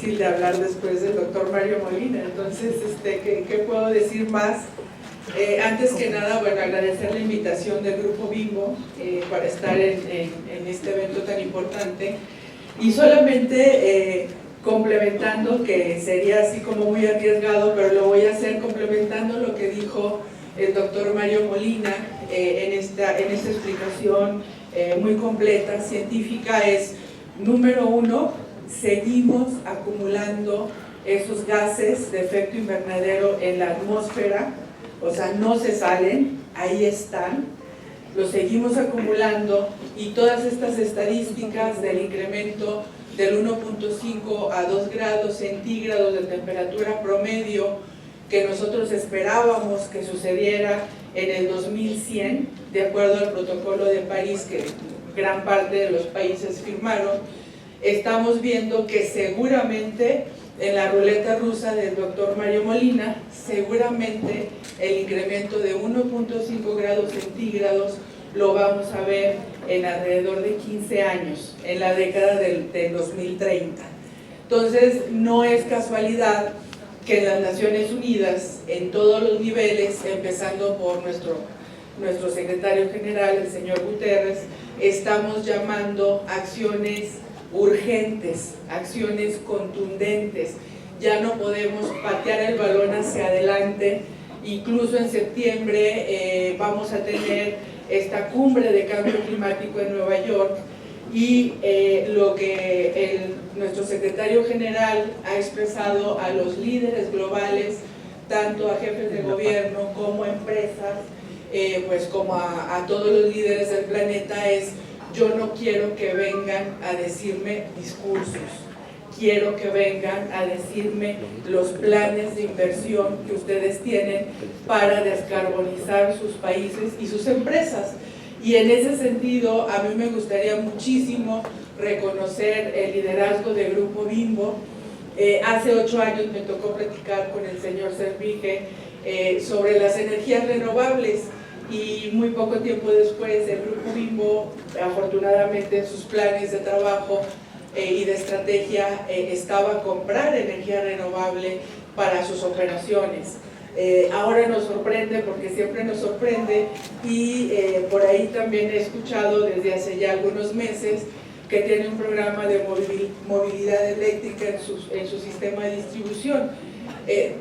difícil de hablar después del doctor Mario Molina. Entonces, ¿qué puedo decir más? Antes que nada, bueno, agradecer la invitación del Grupo Bimbo para estar en este evento tan importante, y solamente complementando, que sería así como muy arriesgado, pero lo voy a hacer complementando lo que dijo el doctor Mario Molina en esta explicación muy completa, científica. Es, número uno, seguimos acumulando esos gases de efecto invernadero en la atmósfera, o sea, no se salen, ahí están, los seguimos acumulando, y todas estas estadísticas del incremento del 1.5 a 2 grados centígrados de temperatura promedio que nosotros esperábamos que sucediera en el 2100, de acuerdo al protocolo de París que gran parte de los países firmaron, estamos viendo que seguramente en la ruleta rusa del doctor Mario Molina, seguramente el incremento de 1.5 grados centígrados lo vamos a ver en alrededor de 15 años, en la década del 2030. Entonces, no es casualidad que en las Naciones Unidas, en todos los niveles, empezando por nuestro secretario general, el señor Guterres, estamos llamando acciones urgentes, acciones contundentes. Ya no podemos patear el balón hacia adelante. Incluso en septiembre vamos a tener esta cumbre de cambio climático en Nueva York, y lo que nuestro secretario general ha expresado a los líderes globales, tanto a jefes de gobierno como a empresas, pues como a todos los líderes del planeta, es: yo no quiero que vengan a decirme discursos, quiero que vengan a decirme los planes de inversión que ustedes tienen para descarbonizar sus países y sus empresas. Y en ese sentido, a mí me gustaría muchísimo reconocer el liderazgo del Grupo Bimbo. Hace 8 años me tocó platicar con el señor Servige sobre las energías renovables, y muy poco tiempo después el Grupo Bimbo, afortunadamente en sus planes de trabajo y de estrategia, estaba a comprar energía renovable para sus operaciones. Ahora nos sorprende, porque siempre nos sorprende, y por ahí también he escuchado desde hace ya algunos meses que tiene un programa de movilidad eléctrica en su sistema de distribución.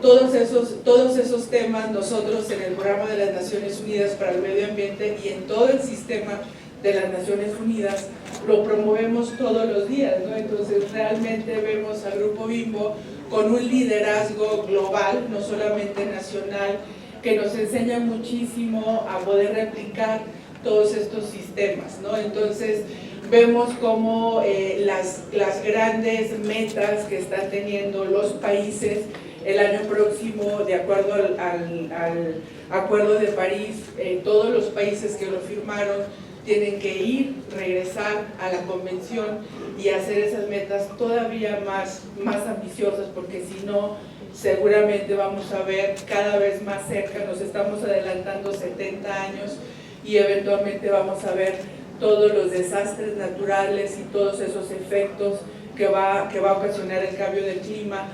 Todos esos temas nosotros en el programa de las Naciones Unidas para el Medio Ambiente y en todo el sistema de las Naciones Unidas lo promovemos todos los días, ¿no? Entonces realmente vemos al Grupo Bimbo con un liderazgo global, no solamente nacional, que nos enseña muchísimo a poder replicar todos estos sistemas, ¿no? Entonces vemos cómo las grandes metas que están teniendo los países el año próximo, de acuerdo al Acuerdo de París, todos los países que lo firmaron tienen que regresar a la convención y hacer esas metas todavía más ambiciosas, porque si no, seguramente vamos a ver cada vez más cerca, nos estamos adelantando 70 años, y eventualmente vamos a ver todos los desastres naturales y todos esos efectos que va a ocasionar el cambio del clima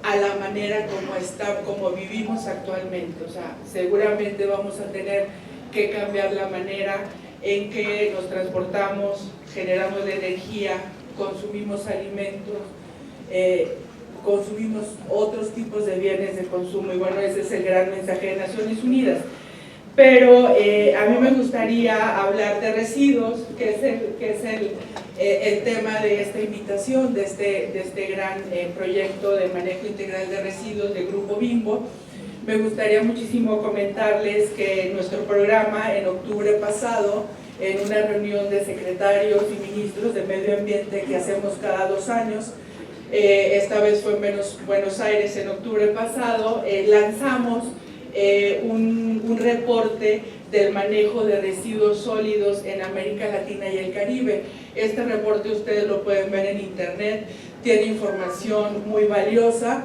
a la manera como vivimos actualmente. O sea, seguramente vamos a tener que cambiar la manera en que nos transportamos, generamos energía, consumimos alimentos, consumimos otros tipos de bienes de consumo, y bueno, ese es el gran mensaje de Naciones Unidas. Pero a mí me gustaría hablar de residuos, que es el tema de esta invitación, de este gran proyecto de manejo integral de residuos del Grupo Bimbo. Me gustaría muchísimo comentarles que nuestro programa, en octubre pasado, en una reunión de secretarios y ministros de medio ambiente que hacemos cada 2 años, esta vez fue en Buenos Aires en octubre pasado, lanzamos un reporte del manejo de residuos sólidos en América Latina y el Caribe. Este reporte ustedes lo pueden ver en internet, tiene información muy valiosa.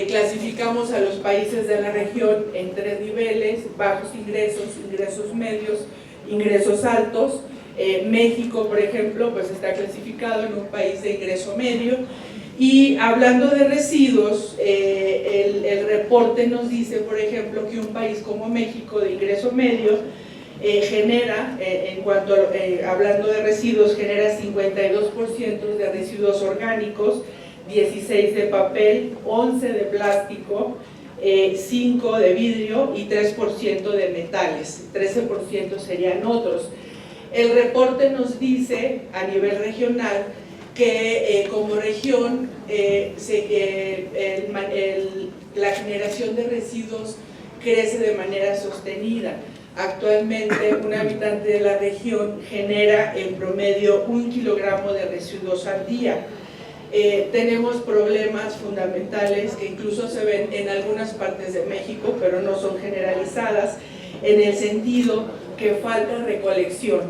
Clasificamos a los países de la región en 3 niveles: bajos ingresos, ingresos medios, ingresos altos. México, por ejemplo, pues está clasificado en un país de ingreso medio, Y hablando de residuos, el reporte nos dice, por ejemplo, que un país como México de ingreso medio genera, hablando de residuos, genera 52% de residuos orgánicos, 16% de papel, 11% de plástico, 5% de vidrio y 3% de metales, 13% serían otros. El reporte nos dice a nivel regional que como región la generación de residuos crece de manera sostenida. Actualmente un habitante de la región genera en promedio 1 kilogramo de residuos al día. Tenemos problemas fundamentales que incluso se ven en algunas partes de México, pero no son generalizadas, en el sentido que falta recolección.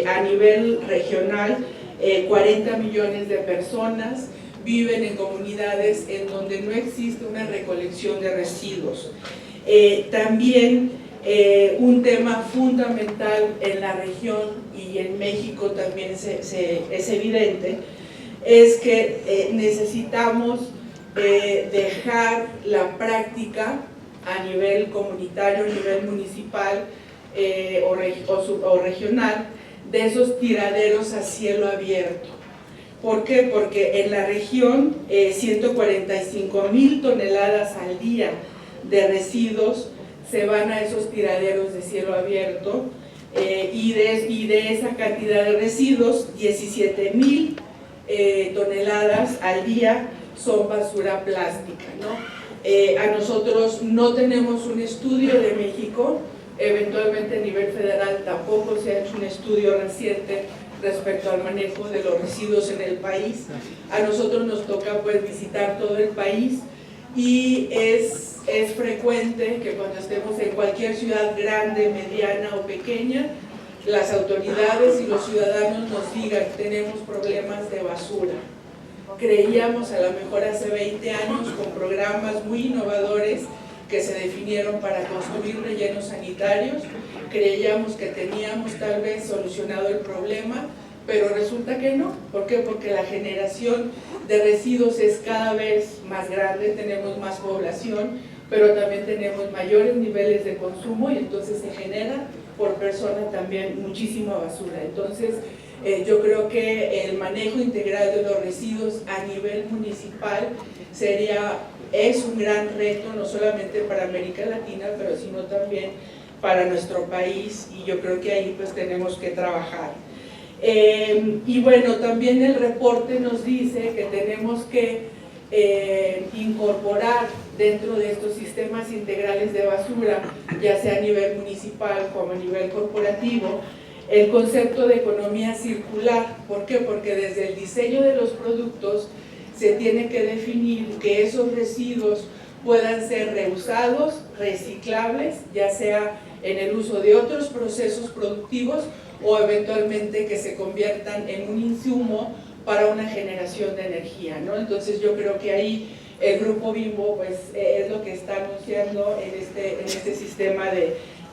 A nivel regional, 40 millones de personas viven en comunidades en donde no existe una recolección de residuos. También un tema fundamental en la región y en México también es evidente, es que necesitamos dejar la práctica a nivel comunitario, a nivel municipal o regional, de esos tiraderos a cielo abierto. ¿Por qué? Porque en la región 145,000 toneladas al día de residuos se van a esos tiraderos de cielo abierto, y de esa cantidad de residuos 17,000 toneladas al día son basura plástica, ¿no? A nosotros no tenemos un estudio de México, eventualmente a nivel federal tampoco se ha hecho un estudio reciente respecto al manejo de los residuos en el país. A nosotros nos toca pues visitar todo el país y es frecuente que cuando estemos en cualquier ciudad grande, mediana o pequeña, las autoridades y los ciudadanos nos digan: tenemos problemas de basura. Creíamos a lo mejor hace 20 años con programas muy innovadores que se definieron para construir rellenos sanitarios, creíamos que teníamos tal vez solucionado el problema, pero resulta que no. ¿Por qué? Porque la generación de residuos es cada vez más grande, tenemos más población, pero también tenemos mayores niveles de consumo y entonces se genera por persona también muchísima basura. Entonces yo creo que el manejo integral de los residuos a nivel municipal es un gran reto, no solamente para América Latina, pero sino también para nuestro país, y yo creo que ahí pues tenemos que trabajar. Y bueno, también el reporte nos dice que tenemos que incorporar dentro de estos sistemas integrales de basura, ya sea a nivel municipal como a nivel corporativo, el concepto de economía circular. ¿Por qué? Porque desde el diseño de los productos se tiene que definir que esos residuos puedan ser reusados, reciclables, ya sea en el uso de otros procesos productivos o eventualmente que se conviertan en un insumo para una generación de energía, ¿no? Entonces yo creo que ahí el Grupo Bimbo pues, es lo que está anunciando en este sistema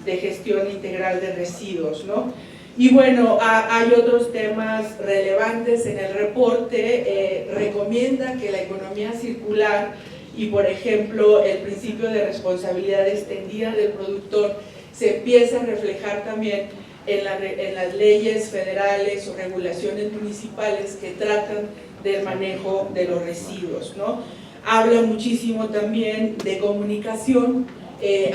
de gestión integral de residuos, ¿no? Y bueno, hay otros temas relevantes en el reporte. Recomienda que la economía circular y, por ejemplo, el principio de responsabilidad extendida del productor se empiece a reflejar también en las leyes federales o regulaciones municipales que tratan del manejo de los residuos, ¿no? Habla muchísimo también de comunicación.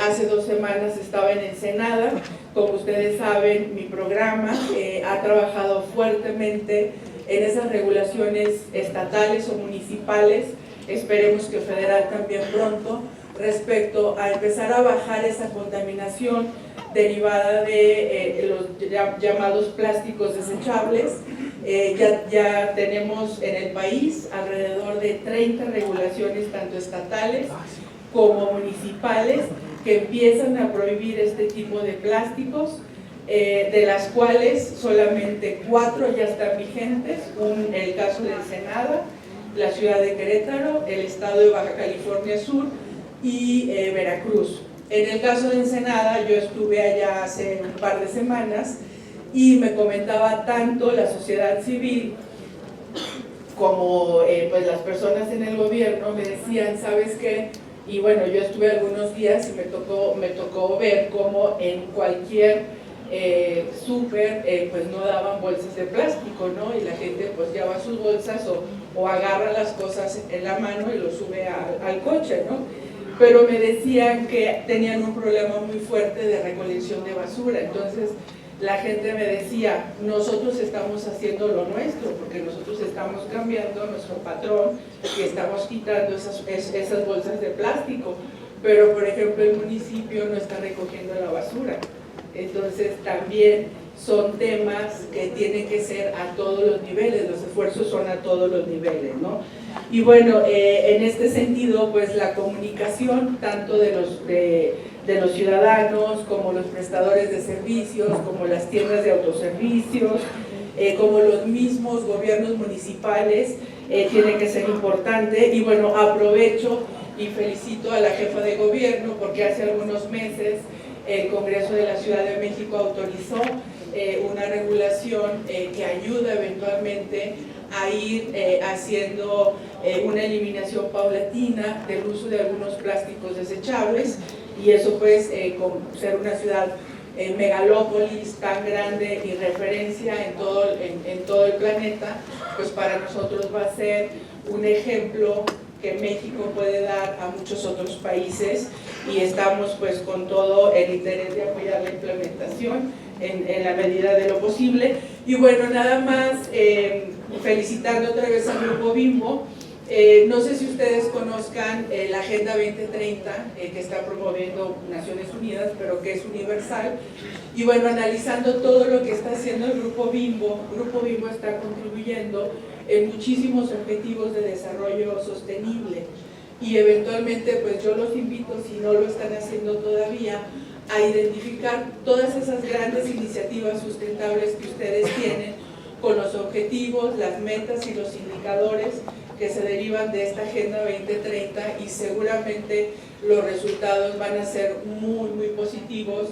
Hace 2 semanas estaba en Ensenada. Como ustedes saben, mi programa ha trabajado fuertemente en esas regulaciones estatales o municipales, esperemos que federal también pronto, respecto a empezar a bajar esa contaminación derivada de los llamados plásticos desechables. Ya tenemos en el país alrededor de 30 regulaciones, tanto estatales como municipales, que empiezan a prohibir este tipo de plásticos, de las cuales solamente 4 ya están vigentes, el caso de Ensenada, la ciudad de Querétaro, el estado de Baja California Sur y Veracruz. En el caso de Ensenada, yo estuve allá hace un par de semanas y me comentaba tanto la sociedad civil como pues las personas en el gobierno me decían, ¿sabes qué? Y bueno, yo estuve algunos días y me tocó ver cómo en cualquier súper pues no daban bolsas de plástico, ¿no? Y la gente pues lleva sus bolsas o agarra las cosas en la mano y lo sube al coche, ¿no? Pero me decían que tenían un problema muy fuerte de recolección de basura. Entonces la gente me decía, nosotros estamos haciendo lo nuestro, porque nosotros estamos cambiando nuestro patrón y estamos quitando esas bolsas de plástico, pero por ejemplo el municipio no está recogiendo la basura. Entonces también son temas que tienen que ser a todos los niveles, los esfuerzos son a todos los niveles, ¿no? Y bueno, en este sentido, pues la comunicación tanto de los ciudadanos, como los prestadores de servicios, como las tiendas de autoservicios, como los mismos gobiernos municipales, tiene que ser importante. Y bueno, aprovecho y felicito a la jefa de gobierno porque hace algunos meses el Congreso de la Ciudad de México autorizó una regulación que ayuda eventualmente a ir haciendo una eliminación paulatina del uso de algunos plásticos desechables, y eso pues con ser una ciudad megalópolis tan grande y referencia en todo el planeta, pues para nosotros va a ser un ejemplo que México puede dar a muchos otros países, y estamos pues con todo el interés de apoyar la implementación en la medida de lo posible. Y bueno, nada más felicitando otra vez al Grupo Bimbo. No sé si ustedes conozcan la Agenda 2030 que está promoviendo Naciones Unidas, pero que es universal. Y bueno, analizando todo lo que está haciendo el Grupo Bimbo está contribuyendo en muchísimos objetivos de desarrollo sostenible, y eventualmente pues yo los invito, si no lo están haciendo todavía, a identificar todas esas grandes iniciativas sustentables que ustedes tienen, con los objetivos, las metas y los indicadores que se derivan de esta Agenda 2030, y seguramente los resultados van a ser muy, muy positivos.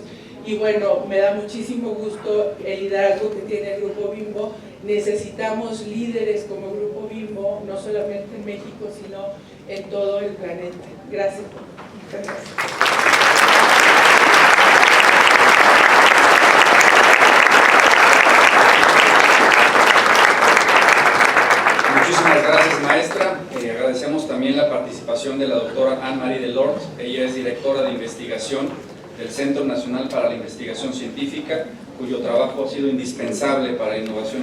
Y bueno, me da muchísimo gusto el liderazgo que tiene el Grupo Bimbo. Necesitamos líderes como Grupo Bimbo, no solamente en México, sino en todo el planeta. Gracias. Muchas gracias. Muchísimas gracias, maestra. Agradecemos también la participación de la doctora Anne-Marie Delort. Ella es directora de investigación del Centro Nacional para la Investigación Científica, cuyo trabajo ha sido indispensable para la innovación en